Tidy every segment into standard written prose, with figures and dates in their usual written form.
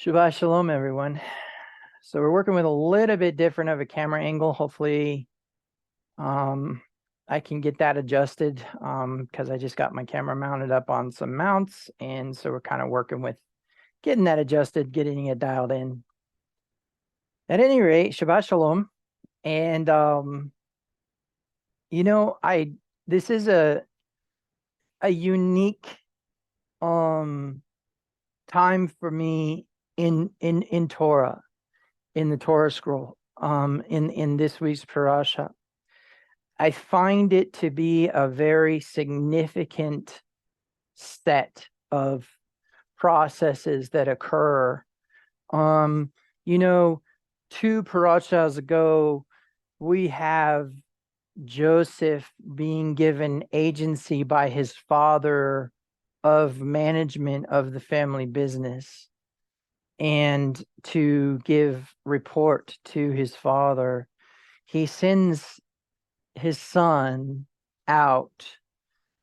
Shabbat Shalom, everyone. So we're working with a little bit different of a camera angle. Hopefully, I can get that adjusted because I just got my camera mounted up on some mounts. And so we're kind of working with getting that adjusted, getting it dialed in. At any rate, Shabbat Shalom. And, this is a unique time for me in Torah, in the Torah scroll, in this week's parasha. I find it to be a very significant set of processes that occur. You know, 2 parashas ago, we have Joseph being given agency by his father of management of the family business and to give report to his father. He sends his son out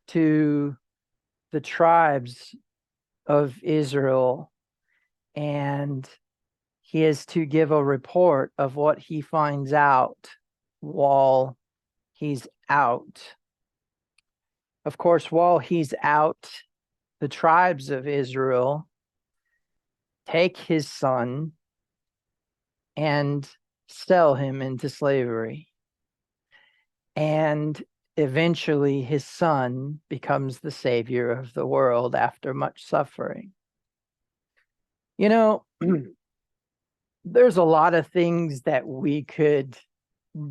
to the tribes of Israel, and he is to give a report of what he finds out while he's out. Of course, while he's out, the tribes of Israel take his son and sell him into slavery. And eventually his son becomes the savior of the world after much suffering. There's a lot of things that we could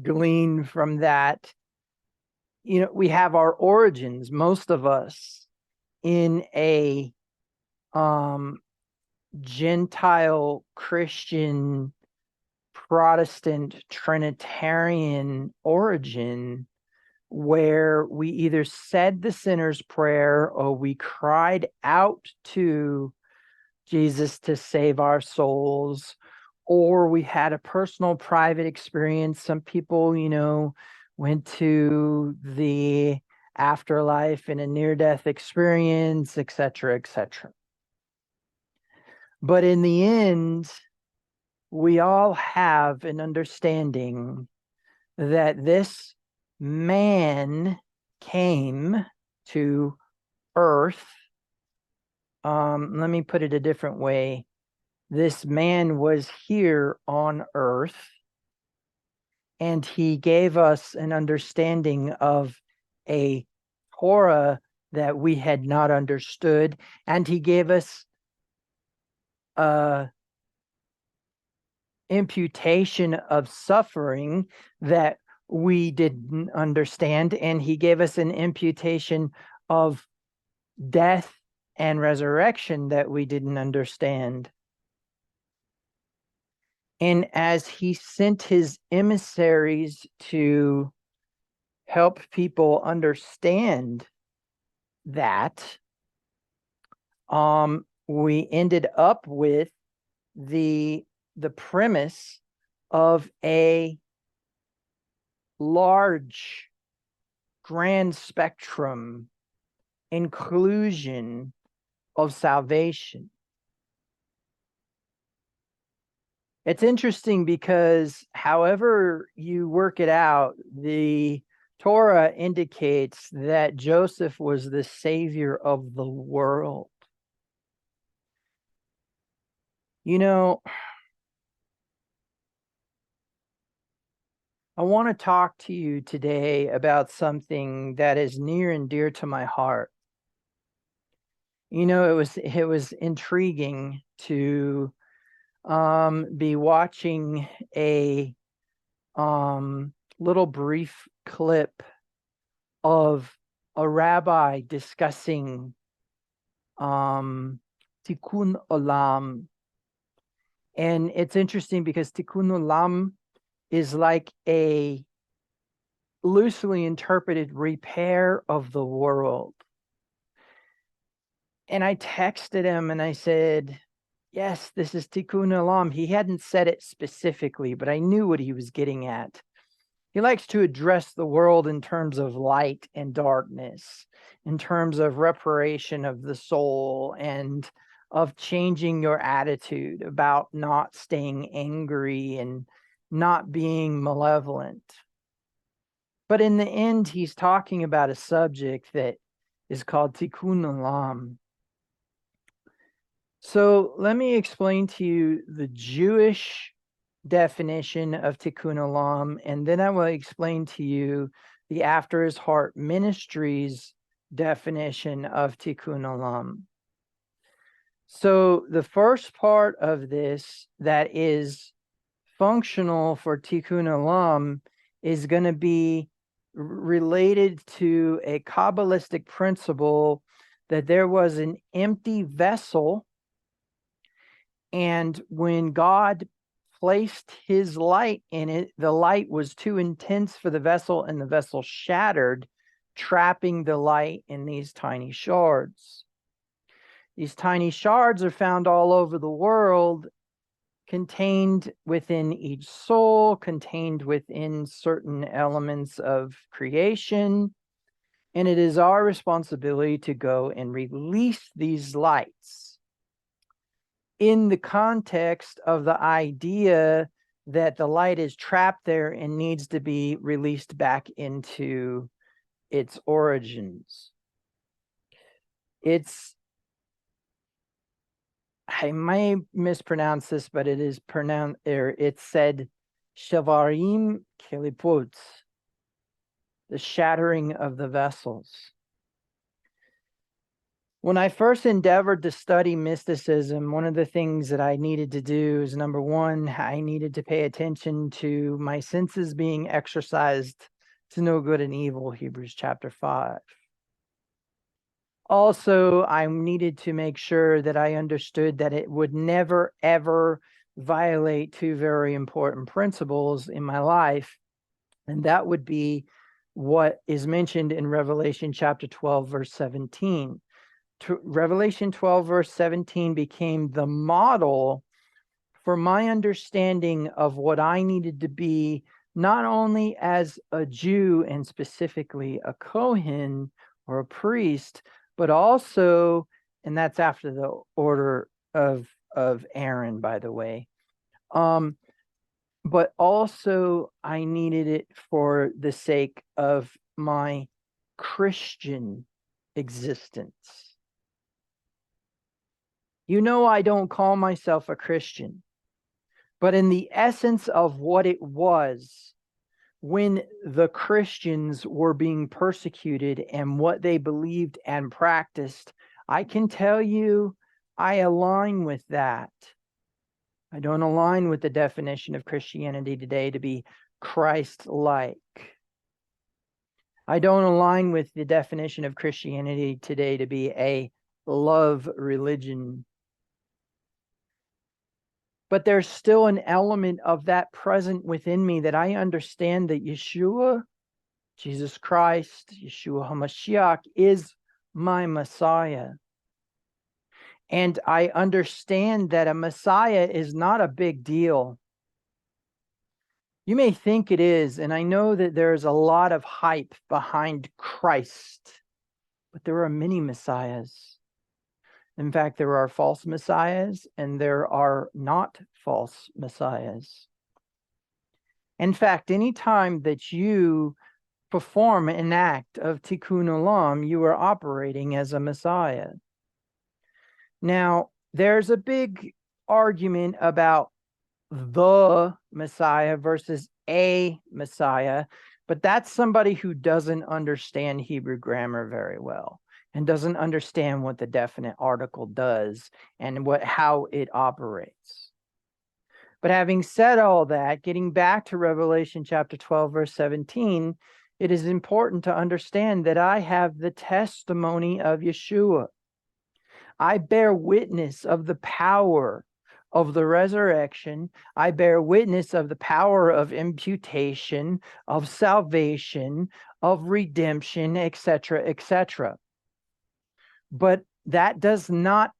glean from that. We have our origins, most of us, in a Gentile Christian Protestant Trinitarian origin, where we either said the sinner's prayer or we cried out to Jesus to save our souls, or we had a personal private experience. Some people, went to the afterlife in a near-death experience, etc., etc. But in the end, we all have an understanding that this man came to earth. Let me put it a different way. This man was here on earth, and he gave us an understanding of a Torah that we had not understood, and he gave us a imputation of suffering that we didn't understand, and he gave us an imputation of death and resurrection that we didn't understand. And as he sent his emissaries to help people understand that, we ended up with the premise of a large, grand spectrum inclusion of salvation. It's interesting because however you work it out, the Torah indicates that Joseph was the savior of the world. I want to talk to you today about something that is near and dear to my heart. It was intriguing to be watching a little brief clip of a rabbi discussing Tikkun Olam. And it's interesting because Tikkun Olam is like a loosely interpreted repair of the world. And I texted him and I said, yes, this is Tikkun Olam. He hadn't said it specifically, but I knew what he was getting at. He likes to address the world in terms of light and darkness, in terms of reparation of the soul and of changing your attitude, about not staying angry and not being malevolent. But in the end, he's talking about a subject that is called Tikkun Olam. So let me explain to you the Jewish definition of Tikkun Olam, and then I will explain to you the After His Heart Ministries definition of Tikkun Olam. So the first part of this that is functional for Tikkun Olam is going to be related to a Kabbalistic principle that there was an empty vessel, and when God placed his light in it, the light was too intense for the vessel, and the vessel shattered, trapping the light in these tiny shards. These tiny shards are found all over the world, contained within each soul, contained within certain elements of creation. And it is our responsibility to go and release these lights in the context of the idea that the light is trapped there and needs to be released back into its origins. I may mispronounce this, but it is pronounced, or it's said, Shavarim Keliput, the shattering of the vessels. When I first endeavored to study mysticism, one of the things that I needed to do is, number one, I needed to pay attention to my senses being exercised to know good and evil, Hebrews chapter 5. Also, I needed to make sure that I understood that it would never, ever violate two very important principles in my life. And that would be what is mentioned in Revelation chapter 12, verse 17. Revelation 12, verse 17 became the model for my understanding of what I needed to be, not only as a Jew and specifically a Kohen or a priest, but also, and that's after the order of Aaron, by the way. But also I needed it for the sake of my Christian existence. You know, I don't call myself a Christian, but in the essence of what it was when the Christians were being persecuted and what they believed and practiced, I can tell you I align with that. I don't align with the definition of Christianity today to be Christ-like. I don't align with the definition of Christianity today to be a love religion. But there's still an element of that present within me that I understand that Yeshua, Jesus Christ, Yeshua HaMashiach, is my Messiah. And I understand that a Messiah is not a big deal. You may think it is, and I know that there's a lot of hype behind Christ, but there are many Messiahs. In fact, there are false messiahs and there are not false messiahs. In fact, any time that you perform an act of Tikkun Olam, you are operating as a messiah. Now, there's a big argument about the Messiah versus a Messiah, but that's somebody who doesn't understand Hebrew grammar very well and doesn't understand what the definite article does and how it operates. But having said all that, getting back to Revelation chapter 12, verse 17, it is important to understand that I have the testimony of Yeshua. I bear witness of the power of the resurrection. I bear witness of the power of imputation, of salvation, of redemption, etc., etc. But that does not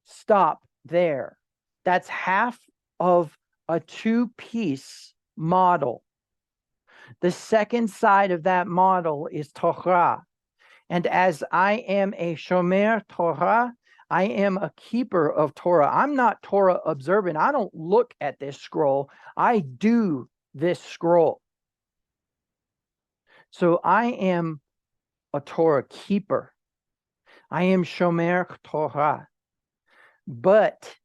stop there. That's half of a two-piece model. The second side of that model is Torah. And as I am a shomer Torah, I am a keeper of Torah. I'm not Torah observant. I don't look at this scroll. I do this scroll. So I am a Torah keeper. I am shomer Torah. But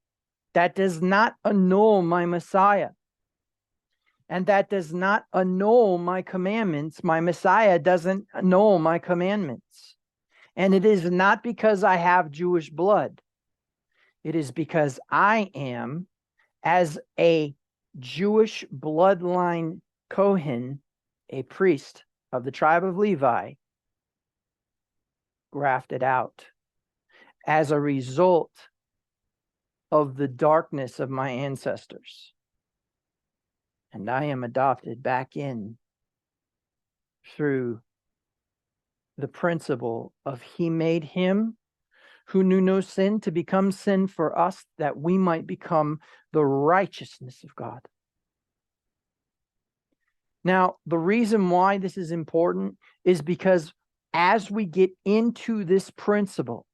that does not annul my Messiah. And that does not annul my commandments. My Messiah doesn't annul my commandments. And it is not because I have Jewish blood. It is because I am, as a Jewish bloodline Kohen, a priest of the tribe of Levi, grafted out as a result of the darkness of my ancestors. And I am adopted back in through the principle of he made him who knew no sin to become sin for us, that we might become the righteousness of God. Now, the reason why this is important is because as we get into this principle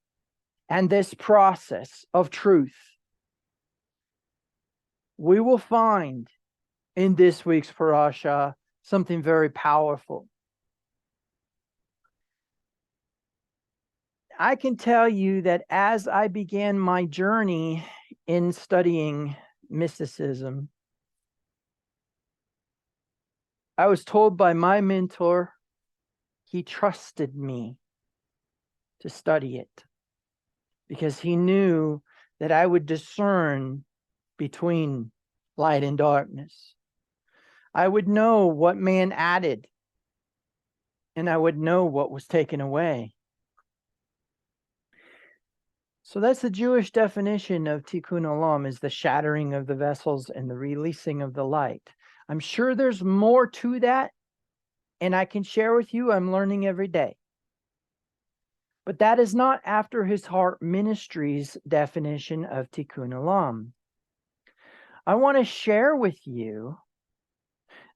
and this process of truth, we will find in this week's parasha something very powerful. I can tell you that as I began my journey in studying mysticism, I was told by my mentor, he trusted me to study it because he knew that I would discern between light and darkness. I would know what man added, and I would know what was taken away. So that's the Jewish definition of Tikkun Olam, is the shattering of the vessels and the releasing of the light. I'm sure there's more to that, and I can share with you, I'm learning every day. But that is not After His Heart Ministries definition of Tikkun Olam. I want to share with you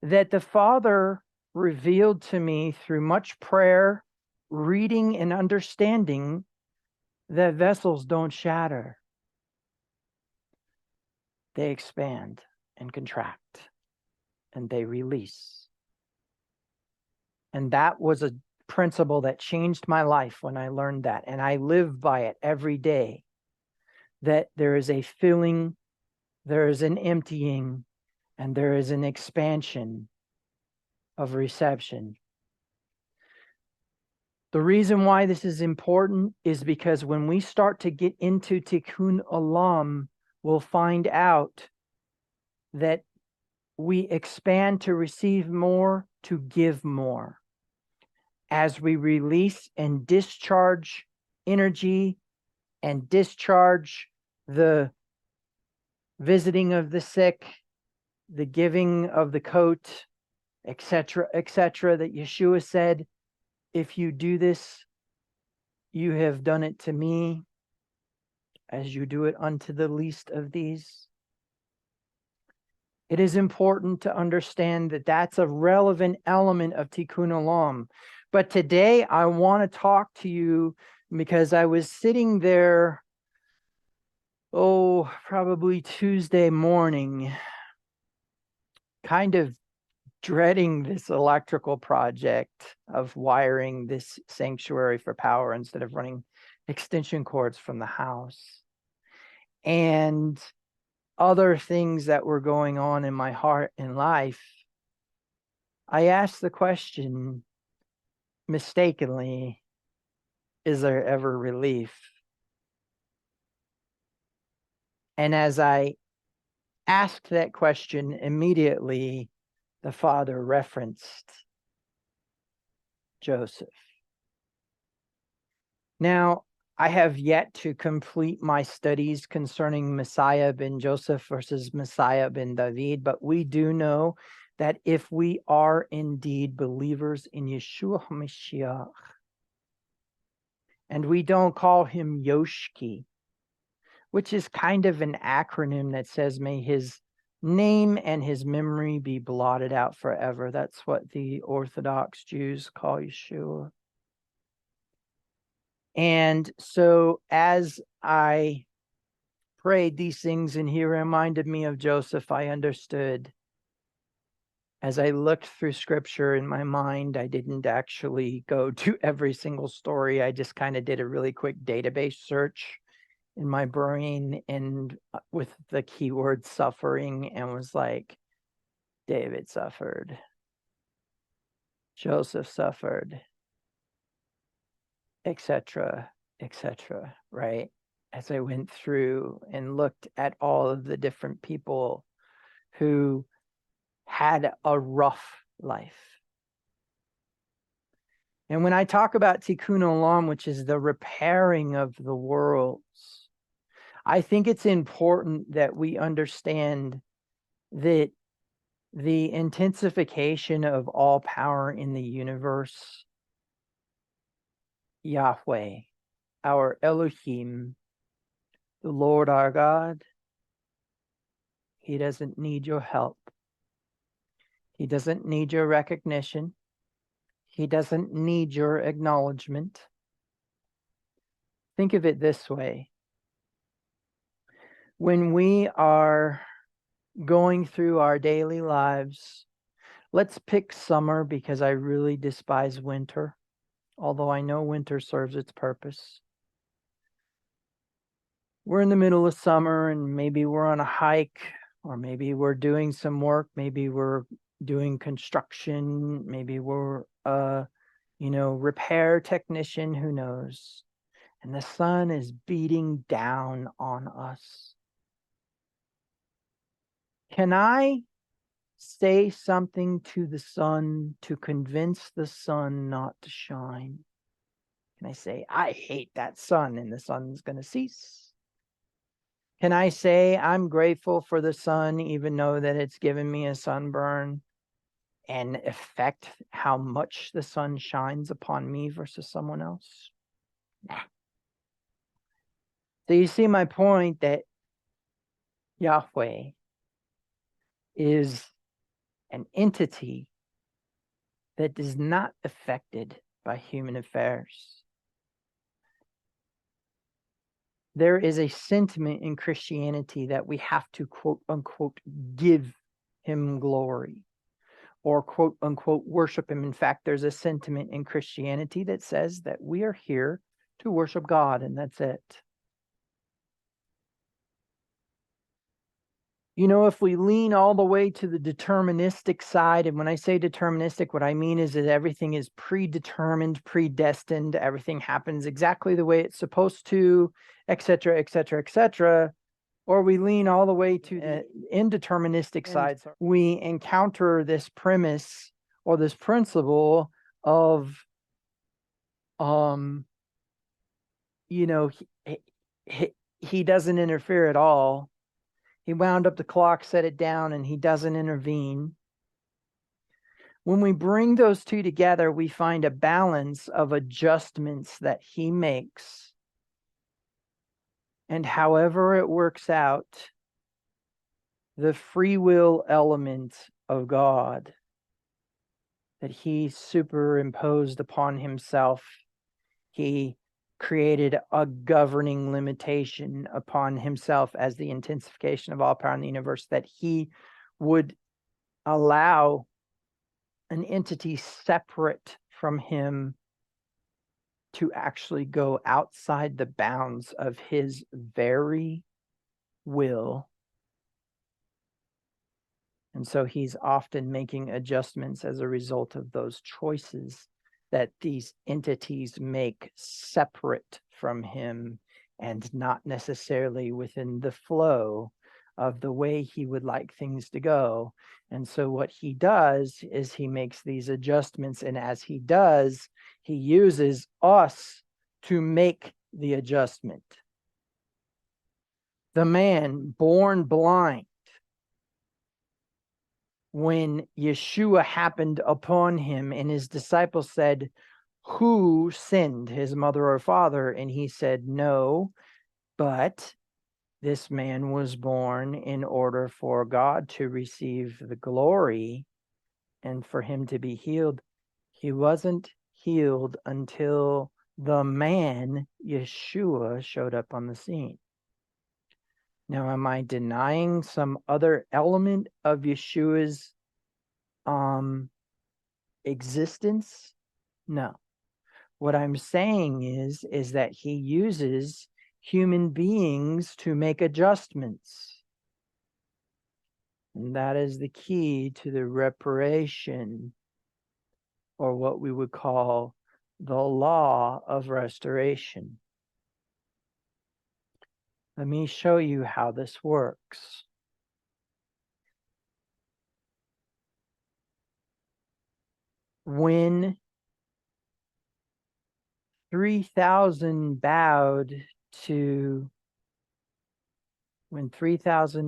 that the Father revealed to me through much prayer, reading, and understanding that vessels don't shatter. They expand and contract, and they release. And that was a principle that changed my life when I learned that. And I live by it every day, that there is a filling, there is an emptying, and there is an expansion of reception. The reason why this is important is because when we start to get into Tikkun Olam, we'll find out that we expand to receive more, to give more. As we release and discharge energy and discharge the visiting of the sick, the giving of the coat, etc., that Yeshua said, if you do this, you have done it to me, as you do it unto the least of these. It is important to understand that that's a relevant element of Tikkun Olam. But today I want to talk to you because I was sitting there, probably Tuesday morning, kind of dreading this electrical project of wiring this sanctuary for power instead of running extension cords from the house, and other things that were going on in my heart and life. I asked the question mistakenly, is there ever relief? And as I asked that question, immediately the Father referenced Joseph. Now, I have yet to complete my studies concerning Messiah ben Joseph versus Messiah ben David, but we do know that if we are indeed believers in Yeshua HaMashiach, and we don't call him Yoshki, which is kind of an acronym that says, may his name and his memory be blotted out forever. That's what the Orthodox Jews call Yeshua. And so as I prayed these things and he reminded me of Joseph, I understood. As I looked through scripture in my mind, I didn't actually go to every single story. I just kind of did a really quick database search in my brain and with the keyword suffering, and was like, David suffered, Joseph suffered, etc., etc., right? As I went through and looked at all of the different people who had a rough life. And when I talk about Tikkun Olam, which is the repairing of the worlds, I think it's important that we understand that the intensification of all power in the universe, Yahweh, our Elohim, the Lord our God, he doesn't need your help. He doesn't need your recognition. He doesn't need your acknowledgement. Think of it this way. When we are going through our daily lives, let's pick summer because I really despise winter, although I know winter serves its purpose. We're in the middle of summer and maybe we're on a hike, or maybe we're doing some work, maybe we're doing construction, maybe we're repair technician, who knows? And the sun is beating down on us. Can I say something to the sun to convince the sun not to shine? Can I say, I hate that sun, and the sun's going to cease? Can I say, I'm grateful for the sun, even though that it's given me a sunburn, and affect how much the sun shines upon me versus someone else? Nah. So you see my point that Yahweh is an entity that is not affected by human affairs. There is a sentiment in Christianity that we have to, quote unquote, give him glory, or quote unquote, worship him. In fact, there's a sentiment in Christianity that says that we are here to worship God, and that's it. If we lean all the way to the deterministic side, and when I say deterministic, what I mean is that everything is predetermined, predestined, everything happens exactly the way it's supposed to, etc., etc., etc., or we lean all the way to the indeterministic side, we encounter this premise or this principle of, he doesn't interfere at all. He wound up the clock, set it down, and he doesn't intervene. When we bring those two together, we find a balance of adjustments that he makes. And however it works out, the free will element of God that he superimposed upon himself, he created a governing limitation upon himself as the intensification of all power in the universe, that he would allow an entity separate from him to actually go outside the bounds of his very will. And so he's often making adjustments as a result of those choices that these entities make separate from him, and not necessarily within the flow of the way he would like things to go. And so what he does is he makes these adjustments, and as he does, he uses us to make the adjustment. The man born blind, when Yeshua happened upon him and his disciples said, who sinned, his mother or father? And he said, no, but this man was born in order for God to receive the glory and for him to be healed. He wasn't healed until the man, Yeshua, showed up on the scene. Now, am I denying some other element of Yeshua's existence? No. What I'm saying is that he uses human beings to make adjustments. And that is the key to the reparation, or what we would call the law of restoration. Let me show you how this works. When 3,000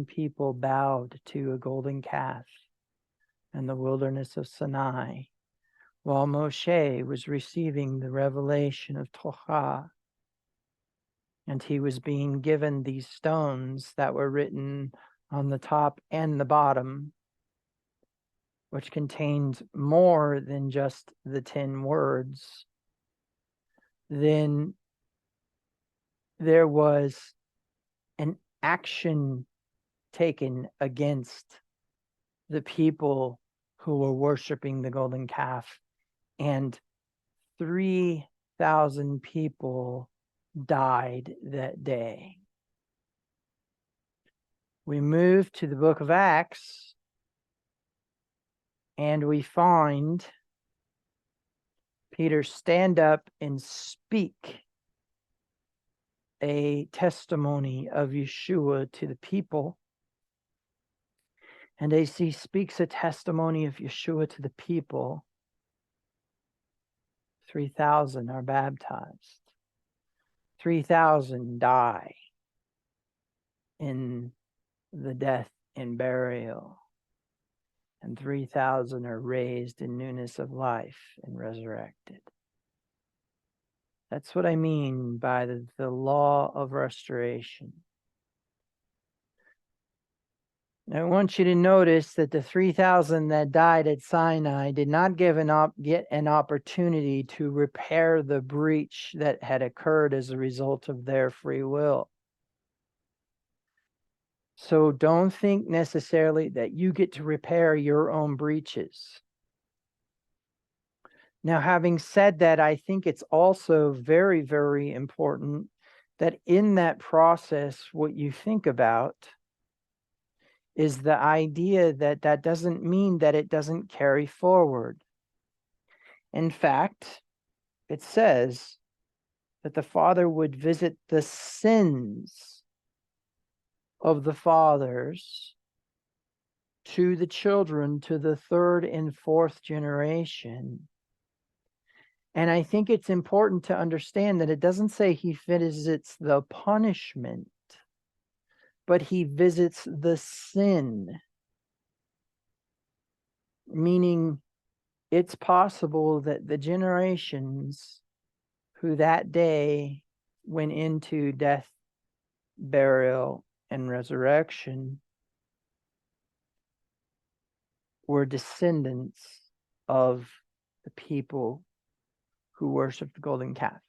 people bowed to a golden calf in the wilderness of Sinai, while Moshe was receiving the revelation of Torah, and he was being given these stones that were written on the top and the bottom, which contained more than just the 10 words, then there was an action taken against the people who were worshiping the golden calf, and 3,000 people died that day. We move to the book of Acts, and we find Peter stand up and speak a testimony of Yeshua to the people. And as he speaks a testimony of Yeshua to the people, 3,000 are baptized. 3,000 die in the death and burial. And 3,000 are raised in newness of life and resurrected. That's what I mean by the law of restoration. I want you to notice that the 3,000 that died at Sinai did not get an opportunity to repair the breach that had occurred as a result of their free will. So don't think necessarily that you get to repair your own breaches. Now, having said that, I think it's also very, very important that in that process, what you think about is the idea that that doesn't mean that it doesn't carry forward. In fact, it says that the Father would visit the sins of the fathers to the children, to the third and fourth generation. And I think it's important to understand that it doesn't say he visits the punishment, but he visits the sin. Meaning, it's possible that the generations who that day went into death, burial, and resurrection were descendants of the people who worship the golden calf.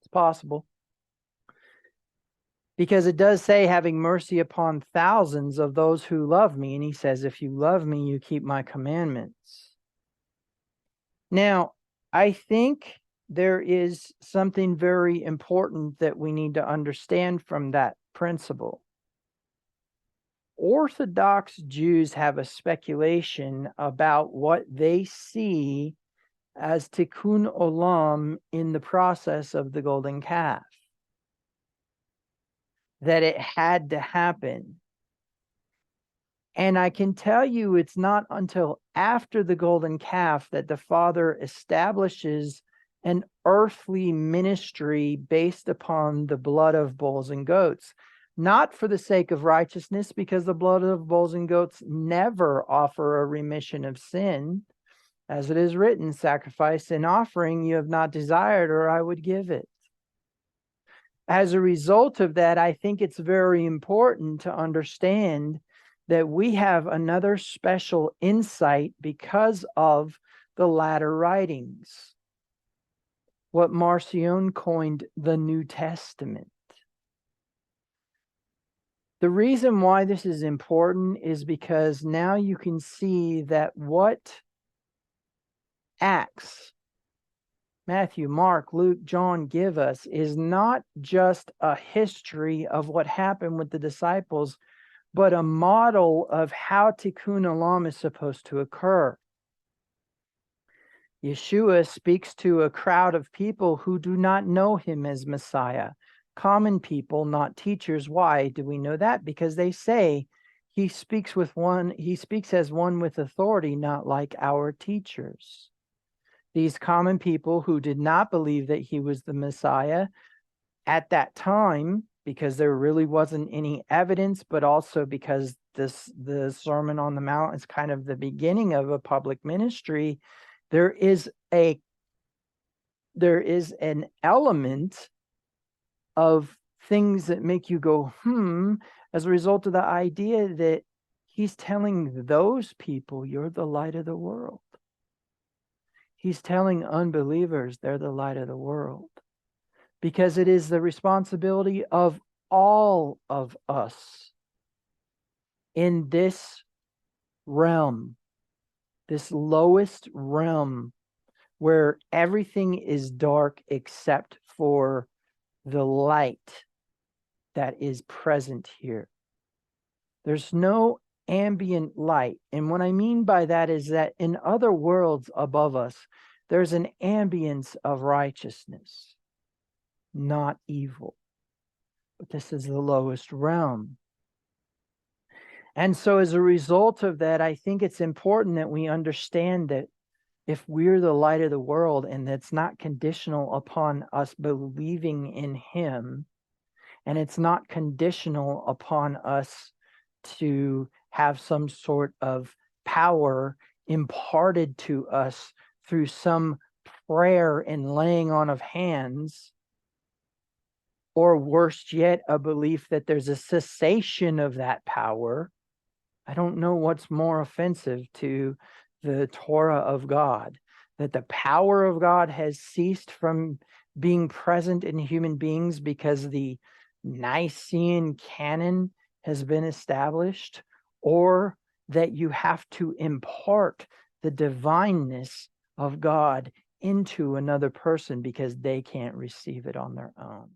It's possible. Because it does say, having mercy upon thousands of those who love me. And he says, if you love me, you keep my commandments. Now, I think there is something very important that we need to understand from that principle. Orthodox Jews have a speculation about what they see as Tikkun Olam in the process of the golden calf. That it had to happen. And I can tell you it's not until after the golden calf that the Father establishes an earthly ministry based upon the blood of bulls and goats. Not for the sake of righteousness, because the blood of bulls and goats never offer a remission of sin. As it is written, sacrifice and offering you have not desired, or I would give it. As a result of that, I think it's very important to understand that we have another special insight because of the latter writings. what Marcion coined the New Testament. The reason why this is important is because now you can see that what Acts, Matthew, Mark, Luke, John give us is not just a history of what happened with the disciples, but a model of how Tikkun Olam is supposed to occur. Yeshua speaks to a crowd of people who do not know him as Messiah. Common people, not teachers. Why do we know that? Because they say he speaks as one with authority, not like our teachers. These common people who did not believe that he was the Messiah at that time, because there really wasn't any evidence, but also because the Sermon on the Mount is kind of the beginning of a public ministry, there is an element of things that make you go, as a result of the idea that he's telling those people, you're the light of the world. He's telling unbelievers they're the light of the world. Because it is the responsibility of all of us in this realm, this lowest realm, where everything is dark except for the light that is present here. There's no ambient light. And what I mean by that is that in other worlds above us, there's an ambience of righteousness, not evil. But this is the lowest realm. And so as a result of that, I think it's important that we understand that if we're the light of the world and that's not conditional upon us believing in him, and it's not conditional upon us to have some sort of power imparted to us through some prayer and laying on of hands, or worse yet, a belief that there's a cessation of that power. I don't know what's more offensive to the Torah of God, that the power of God has ceased from being present in human beings because the Nicene canon has been established, or that you have to impart the divineness of God into another person because they can't receive it on their own.